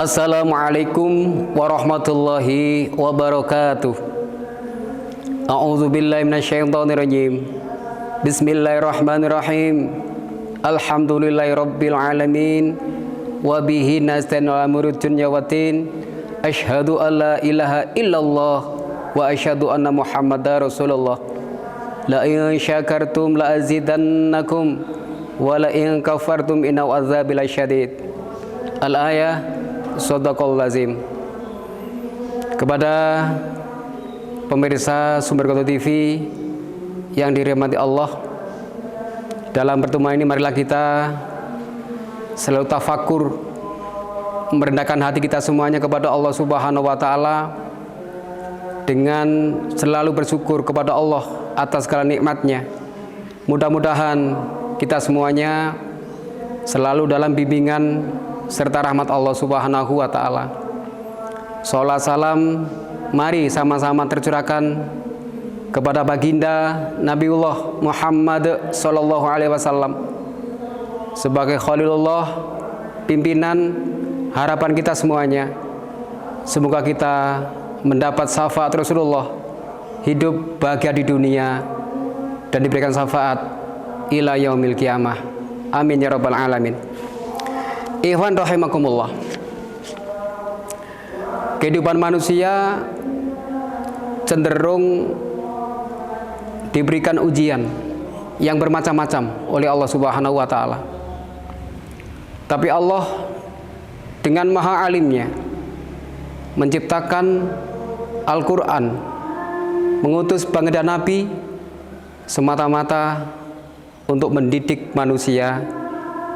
Assalamualaikum warahmatullahi wabarakatuh. A'udzubillahi minasyaitonirrajim. Bismillahirrahmanirrahim. Alhamdulillahirabbil alamin. Wa bihi nasta'inu ala umuri dunya waddin. Asyhadu an la ilaha illallah wa asyhadu anna Muhammadar Rasulullah. La in syakartum la azidannakum wa la in kafartum inna azabi lasyadid. Al-ayah Shadaqal lazim. Kepada pemirsa Sumber Koto TV yang dirahmati Allah, dalam pertemuan ini marilah kita selalu tafakur, merendahkan hati kita semuanya kepada Allah Subhanahu wa taala dengan selalu bersyukur kepada Allah atas segala nikmatnya. Mudah-mudahan kita semuanya selalu dalam bimbingan serta rahmat Allah Subhanahu wa taala. Sholawat salam mari sama-sama tercurahkan kepada baginda Nabiullah Muhammad sallallahu alaihi wasallam sebagai Khalilullah, pimpinan harapan kita semuanya. Semoga kita mendapat syafaat Rasulullah, hidup bahagia di dunia dan diberikan syafaat ila yaumil qiyamah. Amin ya rabbal alamin. Ikhwan rahimakumullah. Kehidupan manusia cenderung diberikan ujian yang bermacam-macam oleh Allah Subhanahu wa taala. Tapi Allah dengan maha alimnya menciptakan Al-Qur'an, mengutus baginda Nabi semata-mata untuk mendidik manusia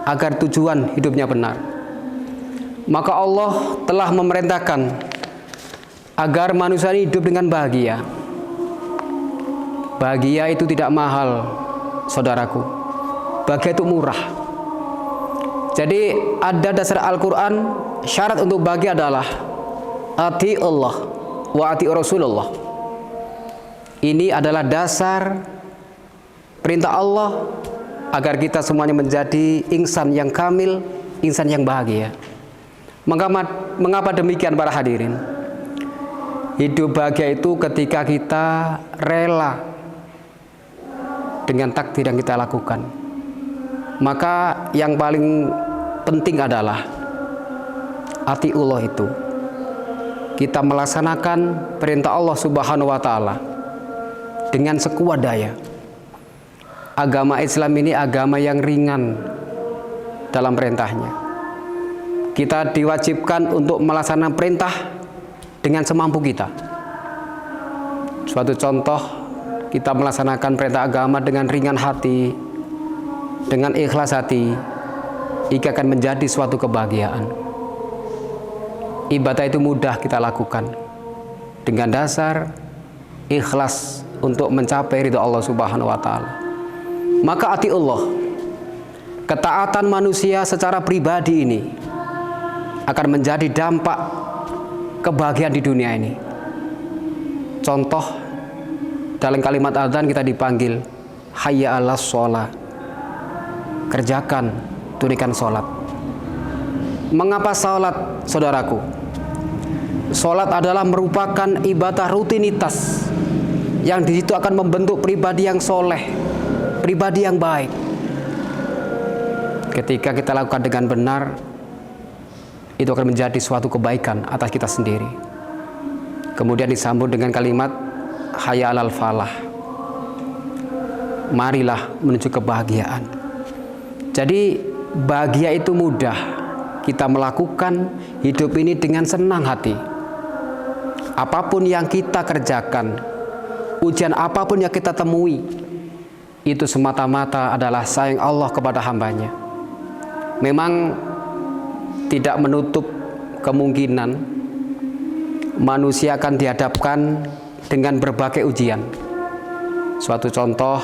agar tujuan hidupnya benar. Maka Allah telah memerintahkan agar manusia hidup dengan bahagia. Bahagia itu tidak mahal, saudaraku. Bahagia itu murah. Jadi ada dasar Al-Quran, syarat untuk bahagia adalah ati Allah wa ati Rasulullah. Ini adalah dasar perintah Allah agar kita semuanya menjadi insan yang kamil, insan yang bahagia. Mengapa demikian para hadirin? Hidup bahagia itu ketika kita rela dengan takdir yang kita lakukan. Maka yang paling penting adalah atiullah itu. Kita melaksanakan perintah Allah Subhanahu wa taala dengan sekuat daya. Agama Islam ini agama yang ringan dalam perintahnya. Kita diwajibkan untuk melaksanakan perintah dengan semampu kita. Suatu contoh, kita melaksanakan perintah agama dengan ringan hati, dengan ikhlas hati, itu akan menjadi suatu kebahagiaan. Ibadah itu mudah kita lakukan dengan dasar ikhlas untuk mencapai ridha Allah Subhanahu wa taala. Maka ati Allah, ketaatan manusia secara pribadi ini akan menjadi dampak kebahagiaan di dunia ini. Contoh, dalam kalimat adzan kita dipanggil hayya 'alas sholat, kerjakan, tunaikan sholat. Mengapa sholat, saudaraku? Sholat adalah merupakan ibadah rutinitas yang di situ akan membentuk pribadi yang soleh, pribadi yang baik. Ketika kita lakukan dengan benar, itu akan menjadi suatu kebaikan atas kita sendiri. Kemudian disambung dengan kalimat hayya 'alal falah, marilah menuju kebahagiaan. Jadi bahagia itu mudah kita melakukan hidup ini dengan senang hati. Apapun yang kita kerjakan, ujian apapun yang kita temui, itu semata-mata adalah sayang Allah kepada hambanya. Memang tidak menutup kemungkinan manusia akan dihadapkan dengan berbagai ujian. Suatu contoh,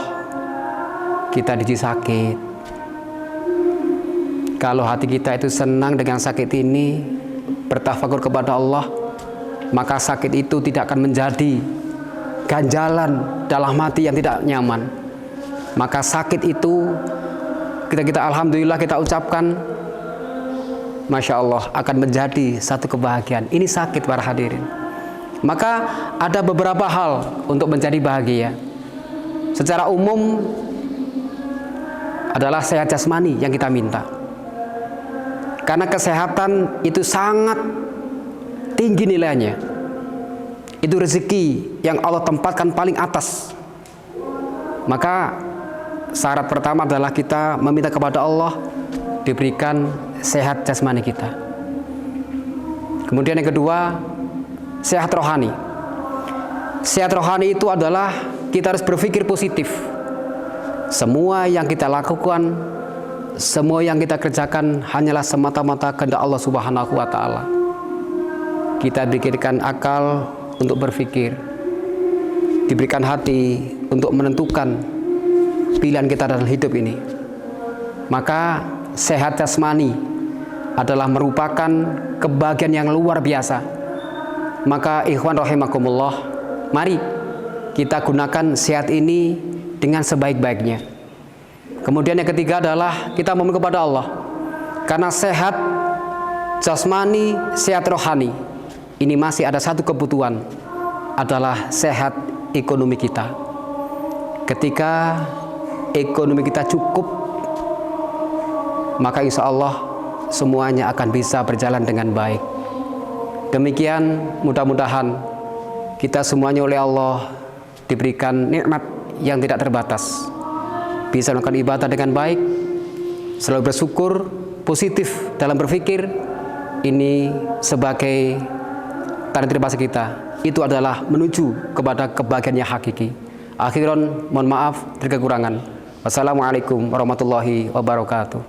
kita diuji sakit. Kalau hati kita itu senang dengan sakit ini, bertafakur kepada Allah, maka sakit itu tidak akan menjadi ganjalan dalam hati yang tidak nyaman. Maka sakit itu kita alhamdulillah kita ucapkan Masya Allah, akan menjadi satu kebahagiaan. Ini sakit para hadirin. Maka ada beberapa hal untuk menjadi bahagia. Secara umum adalah sehat jasmani yang kita minta. Karena kesehatan itu sangat tinggi nilainya. Itu rezeki yang Allah tempatkan paling atas. Maka syarat pertama adalah kita meminta kepada Allah diberikan sehat jasmani kita. Kemudian yang kedua, sehat rohani. Sehat rohani itu adalah kita harus berpikir positif. Semua yang kita lakukan, semua yang kita kerjakan hanyalah semata-mata kehendak Allah Subhanahu wa Ta'ala. Kita diberikan akal untuk berpikir, diberikan hati untuk menentukan pilihan kita dalam hidup ini. Maka sehat jasmani adalah merupakan kebahagiaan yang luar biasa. Maka ikhwan rahimakumullah, mari kita gunakan sehat ini dengan sebaik-baiknya. Kemudian yang ketiga adalah kita memohon kepada Allah. Karena sehat jasmani, sehat rohani, ini masih ada satu kebutuhan, adalah sehat ekonomi kita. Ketika ekonomi kita cukup, maka insya Allah semuanya akan bisa berjalan dengan baik. Demikian, mudah-mudahan kita semuanya oleh Allah diberikan nikmat yang tidak terbatas, bisa melakukan ibadah dengan baik, selalu bersyukur, positif dalam berpikir. Ini sebagai tanda terima kasih kita, itu adalah menuju kepada kebahagiaan yang hakiki. Akhiran, mohon maaf terkekurangan. Wassalamualaikum warahmatullahi wabarakatuh.